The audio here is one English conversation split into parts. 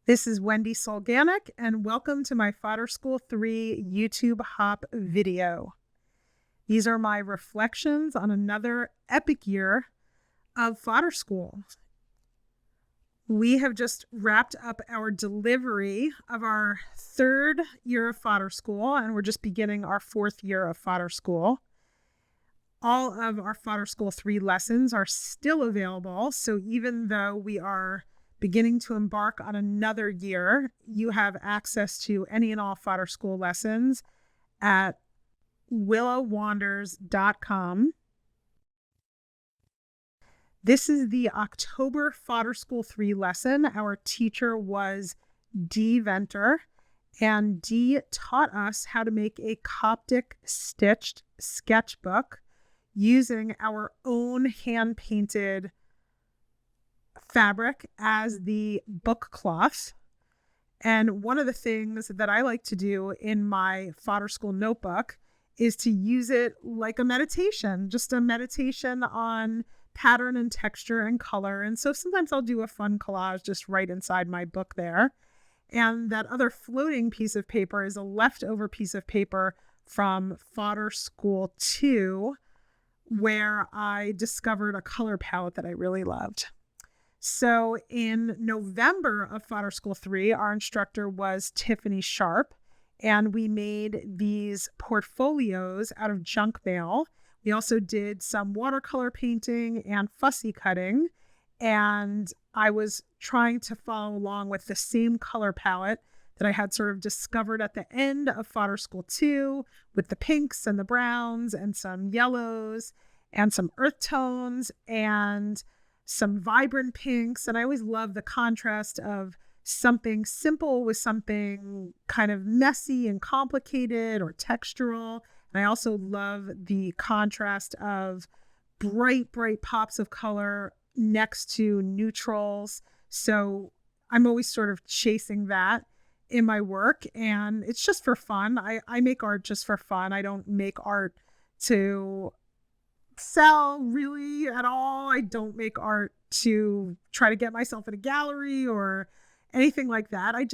This is Wendy Solganic, and welcome to my Fodder School3 YouTube Hop video. These are my reflections on another epic year of Fodder School. We have just wrapped up our delivery of our third year of Fodder School, and we're just beginning our fourth year of Fodder School. All of our Fodder School 3 lessons are still available, so even though we are beginning to embark on another year, you have access to any and all Fodder School lessons at willowwanders.com. This is the October Fodder School 3 lesson. Our teacher was Deveney, and Dee taught us how to make a Coptic stitched sketchbook using our own hand-painted fabric as the book cloth. And one of the things that I like to do in my Fodder School notebook is to use it like a meditation, just a meditation on pattern and texture and color. And so sometimes I'll do a fun collage just right inside my book there. And that other floating piece of paper is a leftover piece of paper from Fodder School 2, where I discovered a color palette that I really loved. So in November of Fodder School 3, our instructor was Tiffany Sharpe, and we made these portfolios out of junk mail. We also did some watercolor painting and fussy cutting, and I was trying to follow along with the same color palette that I had sort of discovered at the end of Fodder School 2 with the pinks and the browns and some yellows and some earth tones and some vibrant pinks. And I always love the contrast of something simple with something kind of messy and complicated or textural. And I also love the contrast of bright pops of color next to neutrals. So I'm always sort of chasing that in my work, and it's just for fun. I make art just for fun. I don't make art to sell really at all. I don't make art to try to get myself in a gallery or anything like that. I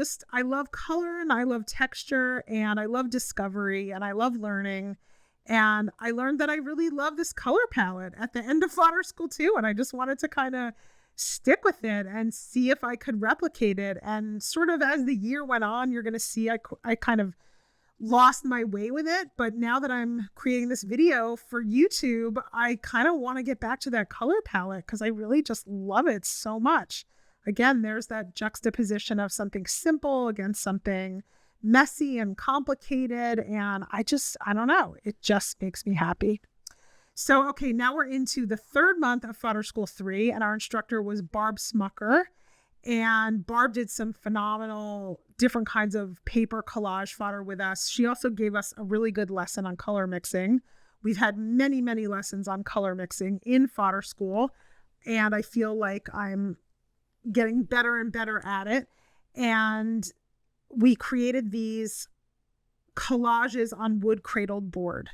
love color and I love texture and I love discovery and I love learning. And I learned that I really love this color palette at the end of Fodder School 2, and I just wanted to kind of stick with it and see if I could replicate it. And sort of as the year went on, you're going to see I kind of lost my way with it. But now that I'm creating this video for YouTube, I kind of want to get back to that color palette because I really just love it so much. Again, there's that juxtaposition of something simple against something messy and complicated. And I don't know, it just makes me happy. So, okay, now we're into the third month of Fodder School 3, and our instructor was Barb Smucker. And Barb did some phenomenal different kinds of paper collage fodder with us. She also gave us a really good lesson on color mixing. We've had many lessons on color mixing in Fodder School, and I feel like I'm getting better and better at it. And we created these collages on wood cradled board.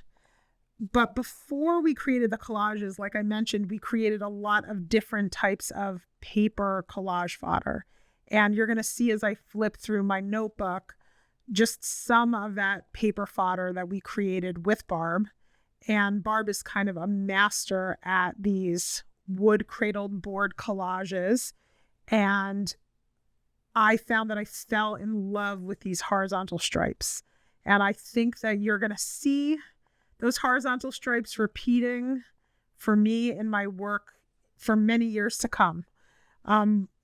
But before we created the collages, like I mentioned, we created a lot of different types of paper collage fodder. And you're going to see as I flip through my notebook, just some of that paper fodder that we created with Barb. And Barb is kind of a master at these wood cradled board collages. And I found that I fell in love with these horizontal stripes. And I think that you're going to see those horizontal stripes repeating for me in my work for many years to come.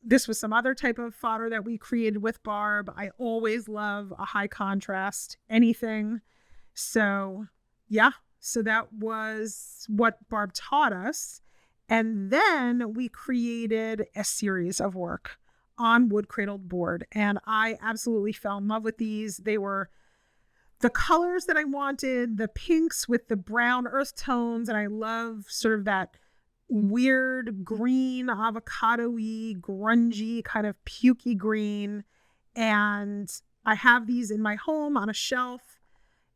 This was some other type of fodder that we created with Barb. I always love a high contrast anything. So yeah, so that was what Barb taught us. And then we created a series of work on wood cradled board. And I absolutely fell in love with these. They were the colors that I wanted, the pinks with the brown earth tones. And I love sort of that weird green, avocado-y, grungy, kind of pukey green. And I have these in my home on a shelf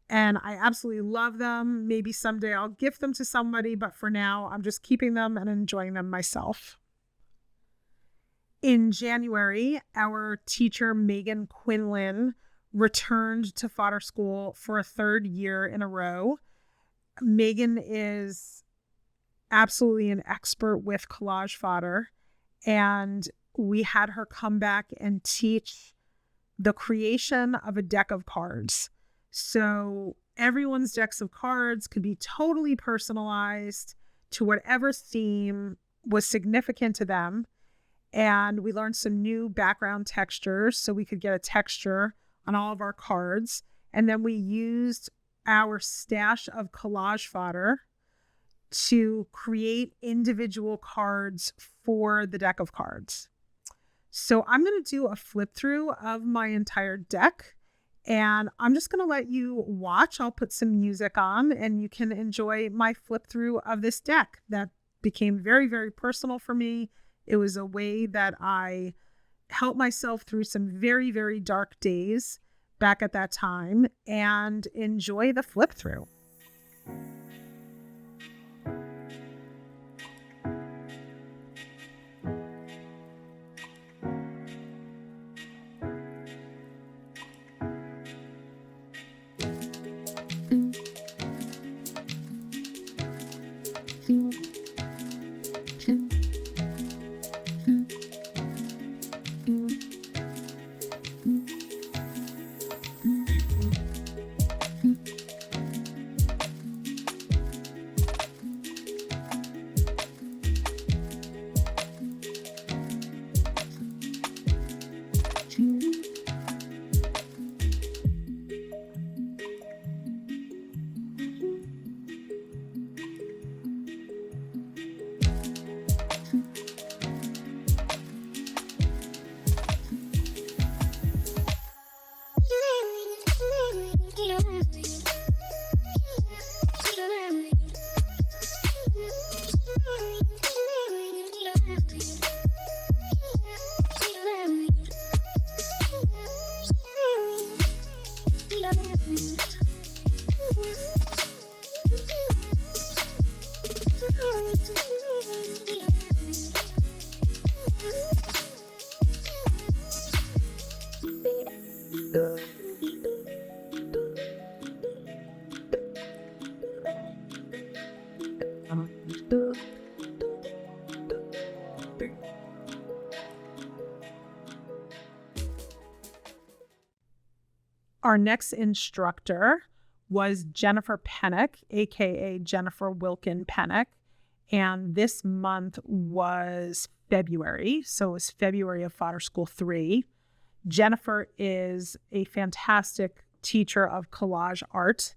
and I absolutely love them. Maybe someday I'll gift them to somebody, but for now I'm just keeping them and enjoying them myself. In January, our teacher, Megan Quinlan, returned to Fodder School for a third year in a row. Megan is absolutely an expert with collage fodder, and we had her come back and teach the creation of a deck of cards. So everyone's decks of cards could be totally personalized to whatever theme was significant to them. And we learned some new background textures so we could get a texture on all of our cards. And then we used our stash of collage fodder to create individual cards for the deck of cards. So I'm going to do a flip through of my entire deck, and I'm just going to let you watch. I'll put some music on and you can enjoy my flip through of this deck that became very, very personal for me. It was a way that I helped myself through some very, very dark days back at that time, and enjoy the flip through. Our next instructor was Jennifer Penick, aka Jennifer Wilkin Penick. And this month was February. So it was February of Fodder School 3. Jennifer is a fantastic teacher of collage art.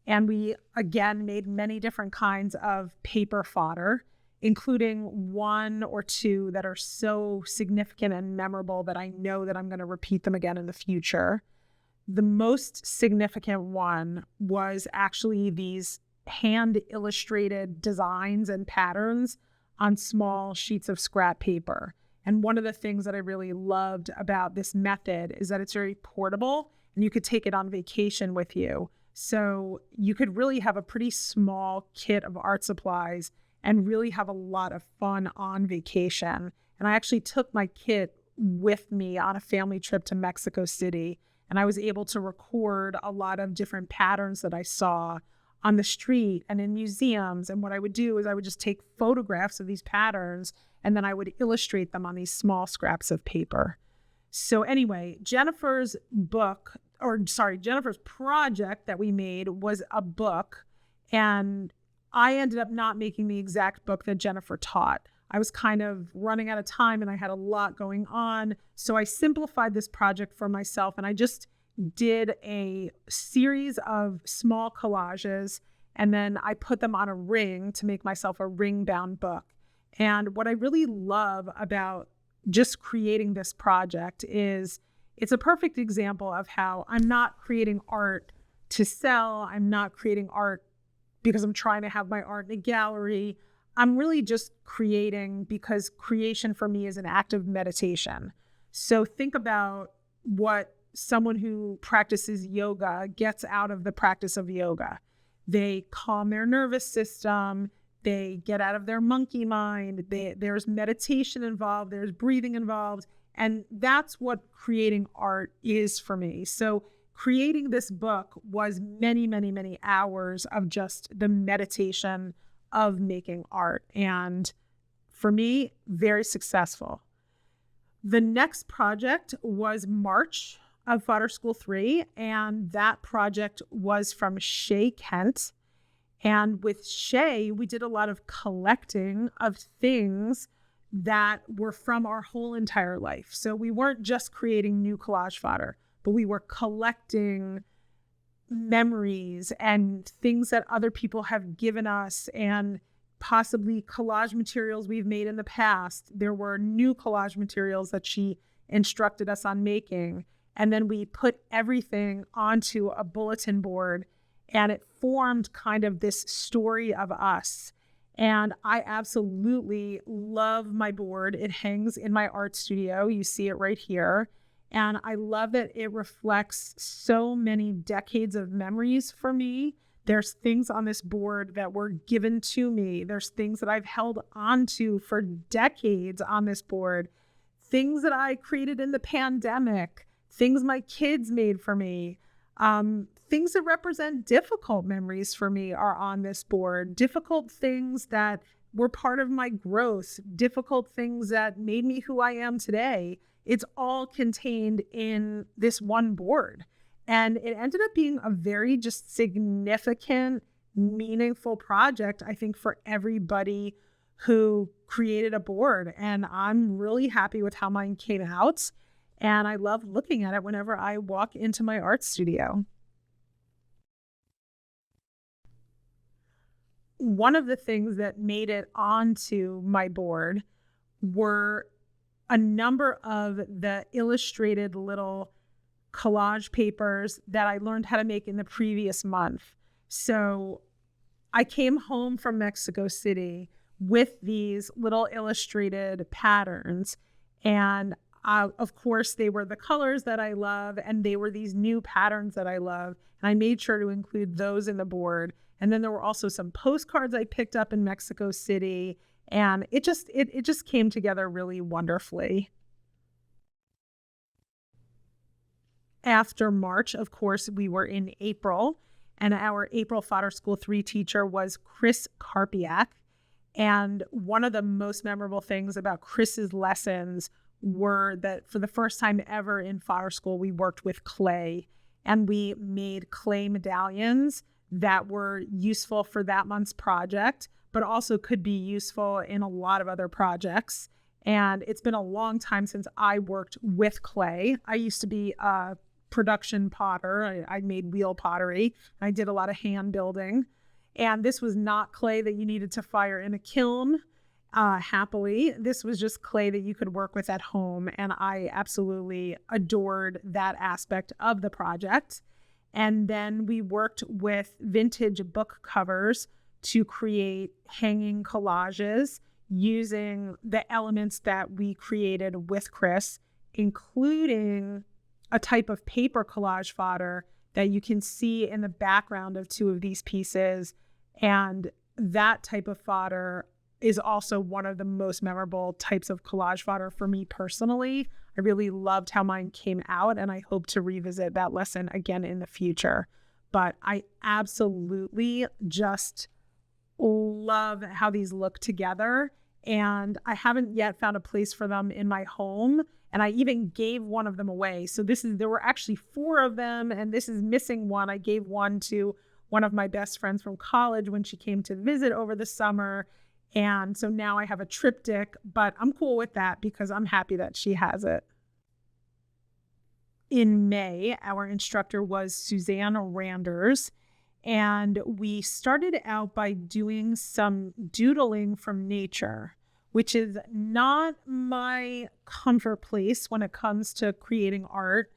And we, again, made many different kinds of paper fodder, including one or two that are so significant and memorable that I know that I'm going to repeat them again in the future. The most significant one was actually these hand illustrated designs and patterns on small sheets of scrap paper. And one of the things that I really loved about this method is that it's very portable and you could take it on vacation with you. So you could really have a pretty small kit of art supplies and really have a lot of fun on vacation. And I actually took my kit with me on a family trip to Mexico City. And I was able to record a lot of different patterns that I saw on the street and in museums. And what I would do is I would just take photographs of these patterns and then I would illustrate them on these small scraps of paper. So anyway, Jennifer's project that we made was a book. And I ended up not making the exact book that Jennifer taught. I was kind of running out of time and I had a lot going on. So I simplified this project for myself and I just did a series of small collages and then I put them on a ring to make myself a ring-bound book. And what I really love about just creating this project is it's a perfect example of how I'm not creating art to sell. I'm not creating art because I'm trying to have my art in a gallery. I'm really just creating because creation for me is an act of meditation. So think about what someone who practices yoga gets out of the practice of yoga. They calm their nervous system. They get out of their monkey mind. There's meditation involved. There's breathing involved. And that's what creating art is for me. So creating this book was many, many, many hours of just the meditation of making art. And for me, very successful. The next project was March of Fodder School 3, and that project was from Shay Kent. And with Shay, we did a lot of collecting of things that were from our whole entire life. So we weren't just creating new collage fodder, but we were collecting memories and things that other people have given us, and possibly collage materials we've made in the past. There were new collage materials that she instructed us on making. And then we put everything onto a bulletin board, and it formed kind of this story of us. And I absolutely love my board. It hangs in my art studio. You see it right here. And I love that it reflects so many decades of memories for me. There's things on this board that were given to me. There's things that I've held onto for decades on this board. Things that I created in the pandemic. Things my kids made for me. Things that represent difficult memories for me are on this board. Difficult things that were part of my growth. Difficult things that made me who I am today. It's all contained in this one board. And it ended up being a very just significant, meaningful project, I think, for everybody who created a board. And I'm really happy with how mine came out. And I love looking at it whenever I walk into my art studio. One of the things that made it onto my board were a number of the illustrated little collage papers that I learned how to make in the previous month. So I came home from Mexico City with these little illustrated patterns, and of course they were the colors that I love, and they were these new patterns that I love, and I made sure to include those in the board. And then there were also some postcards I picked up in Mexico City, and it just came together really wonderfully. After March, of course, we were in April, and our April Fodder School 3 teacher was Chris Karpiak. And one of the most memorable things about Chris's lessons were that for the first time ever in Fodder School, we worked with clay, and we made clay medallions that were useful for that month's project, but also could be useful in a lot of other projects. And it's been a long time since I worked with clay. I used to be a production potter. I made wheel pottery. I did a lot of hand building. And this was not clay that you needed to fire in a kiln. Happily, this was just clay that you could work with at home. And I absolutely adored that aspect of the project. And then we worked with vintage book covers to create hanging collages using the elements that we created with Chris, including a type of paper collage fodder that you can see in the background of two of these pieces. And that type of fodder is also one of the most memorable types of collage fodder for me personally. I really loved how mine came out, and I hope to revisit that lesson again in the future. But I absolutely just love how these look together, and I haven't yet found a place for them in my home. And I even gave one of them away. So there were actually 4 of them, and this is missing one. I gave one to one of my best friends from college when she came to visit over the summer. And so now I have a triptych, but I'm cool with that because I'm happy that she has it. In May, our instructor was Susanne Randers, and we started out by doing some doodling from nature, which is not my comfort place when it comes to creating art.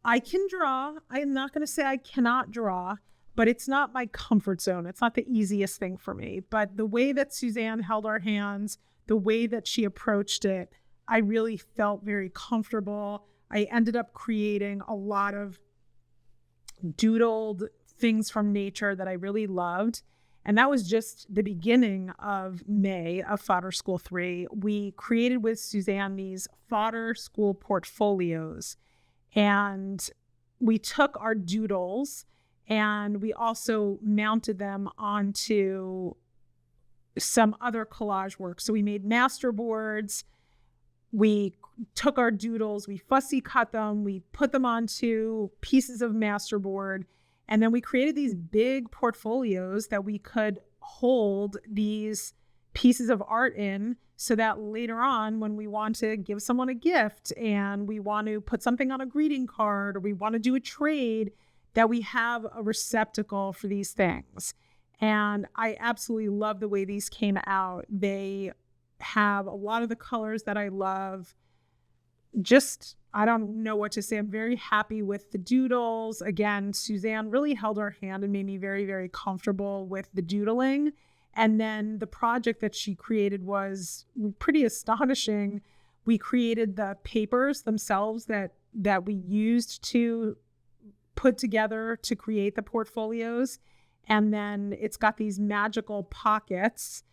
I can draw. I'm not going to say I cannot draw, but it's not my comfort zone. It's not the easiest thing for me. But the way that Susanne held our hands, the way that she approached it, I really felt very comfortable. I ended up creating a lot of doodled things from nature that I really loved. And that was just the beginning of May of Fodder School 3. We created with Susanne these Fodder School portfolios. And we took our doodles and we also mounted them onto some other collage work. So we made master boards. We took our doodles, we fussy cut them, we put them onto pieces of masterboard, and then we created these big portfolios that we could hold these pieces of art in, so that later on when we want to give someone a gift and we want to put something on a greeting card or we want to do a trade, that we have a receptacle for these things. And I absolutely love the way these came out. They have a lot of the colors that I love. Just, I don't know what to say. I'm very happy with the doodles. Again, Susanne really held our hand and made me very, very comfortable with the doodling. And then the project that she created was pretty astonishing. We created the papers themselves that we used to put together to create the portfolios. And then it's got these magical pockets,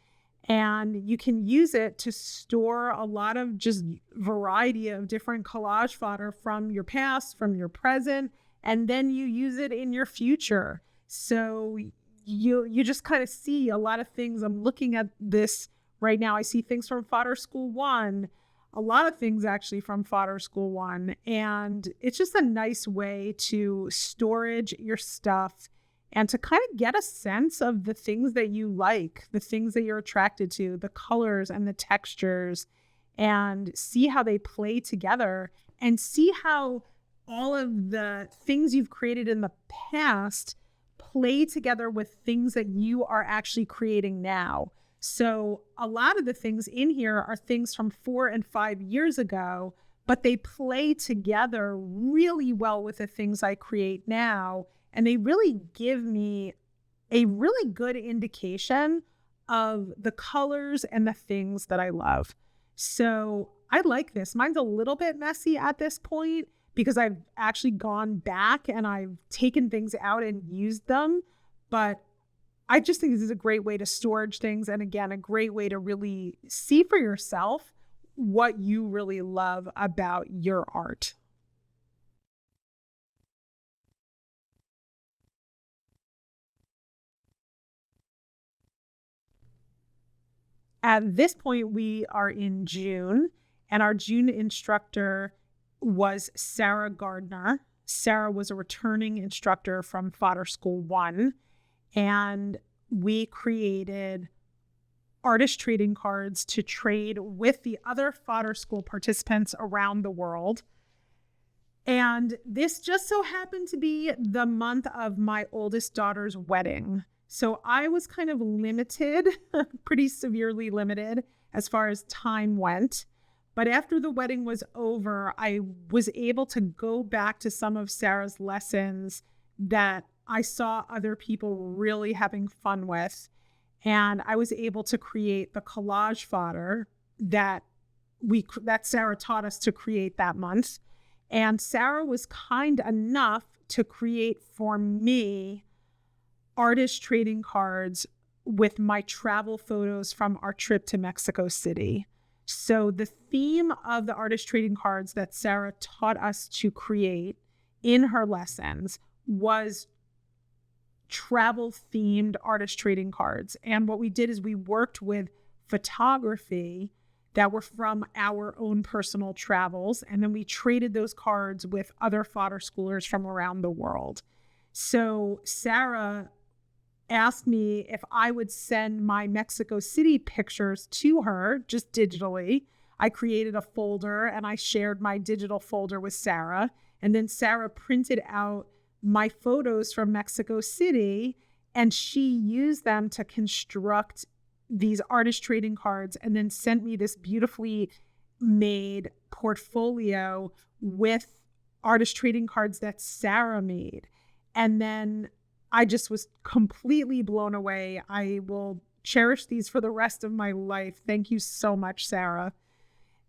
and you can use it to store a lot of just variety of different collage fodder from your past, from your present, and then you use it in your future. So you just kind of see a lot of things. I'm looking at this right now. I see things from Fodder School 1, a lot of things actually from Fodder School 1. And it's just a nice way to storage your stuff and to kind of get a sense of the things that you like, the things that you're attracted to, the colors and the textures, and see how they play together and see how all of the things you've created in the past play together with things that you are actually creating now. So a lot of the things in here are things from 4 and 5 years ago, but they play together really well with the things I create now. And they really give me a really good indication of the colors and the things that I love. So I like this. Mine's a little bit messy at this point because I've actually gone back and I've taken things out and used them. But I just think this is a great way to storage things. And again, a great way to really see for yourself what you really love about your art. At this point, we are in June, and our June instructor was Sarah Gardner. Sarah was a returning instructor from Fodder School 1, and we created artist trading cards to trade with the other Fodder School participants around the world. And this just so happened to be the month of my oldest daughter's wedding. So I was kind of limited, pretty severely limited as far as time went. But after the wedding was over, I was able to go back to some of Sarah's lessons that I saw other people really having fun with. And I was able to create the collage fodder that Sarah taught us to create that month. And Sarah was kind enough to create for me artist trading cards with my travel photos from our trip to Mexico City. So the theme of the artist trading cards that Sarah taught us to create in her lessons was travel themed artist trading cards. And what we did is we worked with photography that were from our own personal travels. And then we traded those cards with other Fodder Schoolers from around the world. So Sarah asked me if I would send my Mexico City pictures to her just digitally. I created a folder and I shared my digital folder with Sarah. And then Sarah printed out my photos from Mexico City and she used them to construct these artist trading cards and then sent me this beautifully made portfolio with artist trading cards that Sarah made. And then I just was completely blown away. I will cherish these for the rest of my life. Thank you so much, Sarah.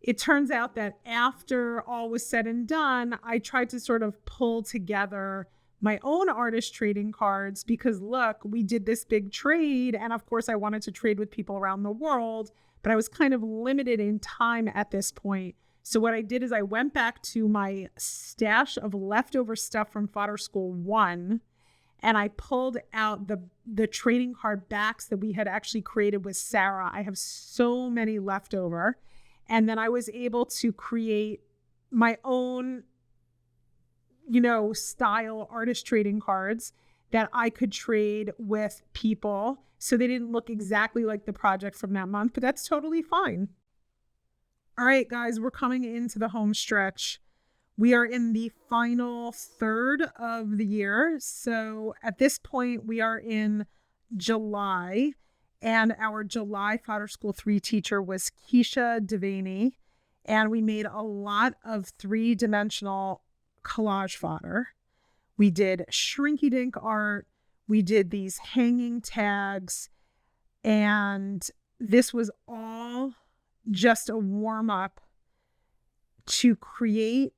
It turns out that after all was said and done, I tried to sort of pull together my own artist trading cards because look, we did this big trade. And of course I wanted to trade with people around the world, but I was kind of limited in time at this point. So what I did is I went back to my stash of leftover stuff from Fodder School 1, and I pulled out the trading card backs that we had actually created with Sarah. I have so many left over. And then I was able to create my own, style artist trading cards that I could trade with people. So they didn't look exactly like the project from that month, but that's totally fine. All right, guys, we're coming into the home stretch. We are in the final third of the year. So at this point, we are in July, and our July Fodder School 3 teacher was Kecia Deveney, and we made a lot of 3-dimensional collage fodder. We did shrinky-dink art. We did these hanging tags, and this was all just a warm-up to create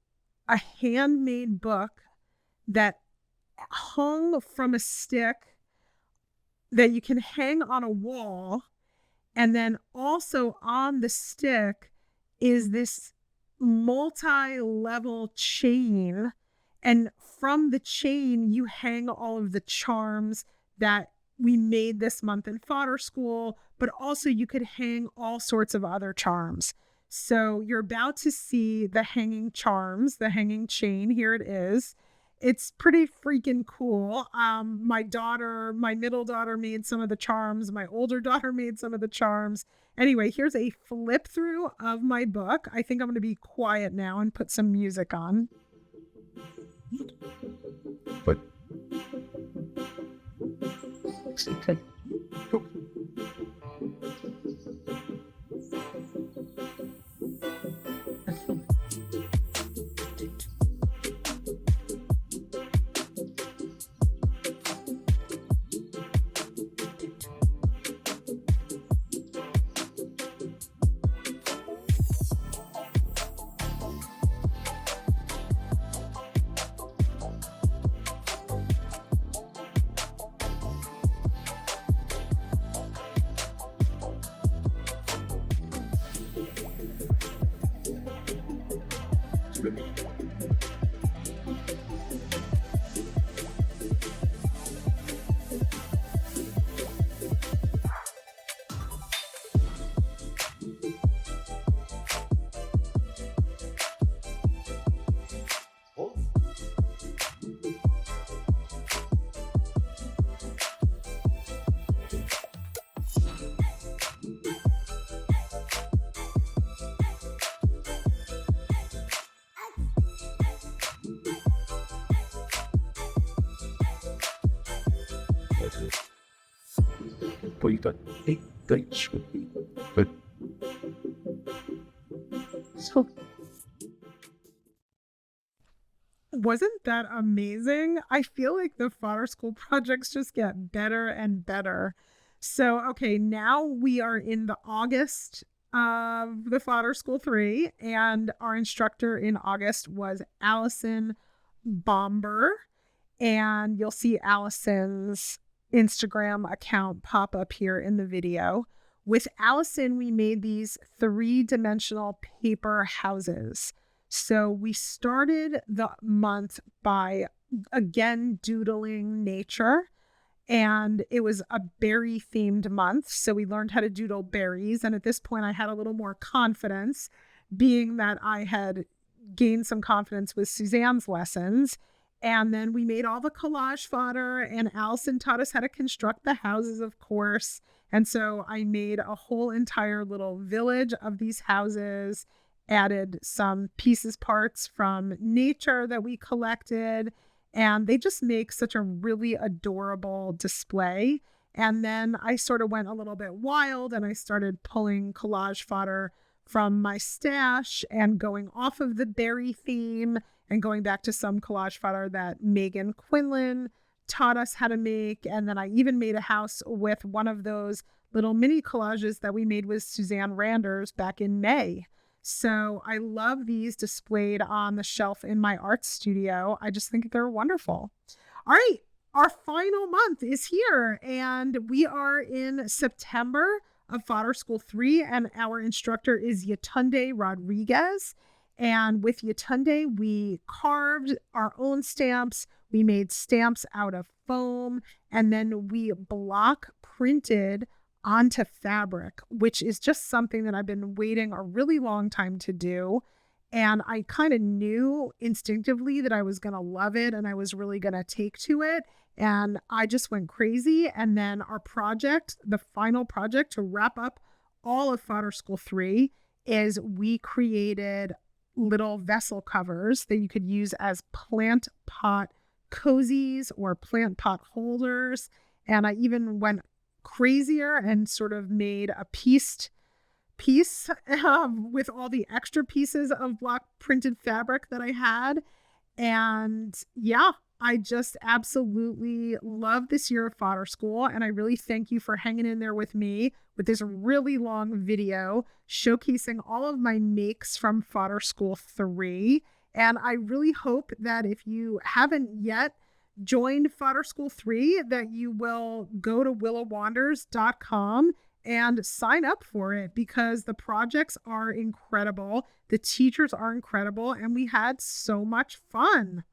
a handmade book that hung from a stick that you can hang on a wall. And then also on the stick is this multi-level chain. And from the chain, you hang all of the charms that we made this month in Fodder School, but also you could hang all sorts of other charms. So you're about to see the hanging charms, the hanging chain. Here it is. It's pretty freaking cool. My middle daughter made some of the charms. My older daughter made some of the charms. Anyway, here's a flip through of my book. I think I'm going to be quiet now and put some music on. But Okay. But you got 8 dates. But So Wasn't that amazing? I feel like the Fodder School projects just get better and better. So, okay, now we are in the August of the Fodder School 3, and our instructor in August was Alison Bomber, and you'll see Alison's Instagram account pop up here in the video. With Alison, we made these 3-dimensional paper houses. So we started the month by, again, doodling nature. And it was a berry themed month. So we learned how to doodle berries. And at this point, I had a little more confidence, being that I had gained some confidence with Suzanne's lessons. And then we made all the collage fodder, and Alison taught us how to construct the houses, of course. And so I made a whole entire little village of these houses, added some parts from nature that we collected, and they just make such a really adorable display. And then I sort of went a little bit wild, and I started pulling collage fodder from my stash and going off of the berry theme and going back to some collage fodder that Megan Quinlan taught us how to make. And then I even made a house with one of those little mini collages that we made with Susanne Randers back in May. So I love these displayed on the shelf in my art studio. I just think they're wonderful. All right, our final month is here, and we are in September of Fodder School 3, and our instructor is Yetunde Rodriguez. And with Yetunde, we carved our own stamps. We made stamps out of foam, and then we block printed onto fabric, which is just something that I've been waiting a really long time to do. And I kind of knew instinctively that I was going to love it and I was really going to take to it. And I just went crazy. And then our project, the final project to wrap up all of Fodder School 3, is we created little vessel covers that you could use as plant pot cozies or plant pot holders. And I even went crazier and sort of made a piece with all the extra pieces of block printed fabric that I had. And yeah, I just absolutely love this year of Fodder School. And I really thank you for hanging in there with me with this really long video showcasing all of my makes from Fodder School 3. And I really hope that if you haven't yet joined Fodder School 3, that you will go to willowwanders.com and sign up for it, because the projects are incredible. The teachers are incredible, and we had so much fun.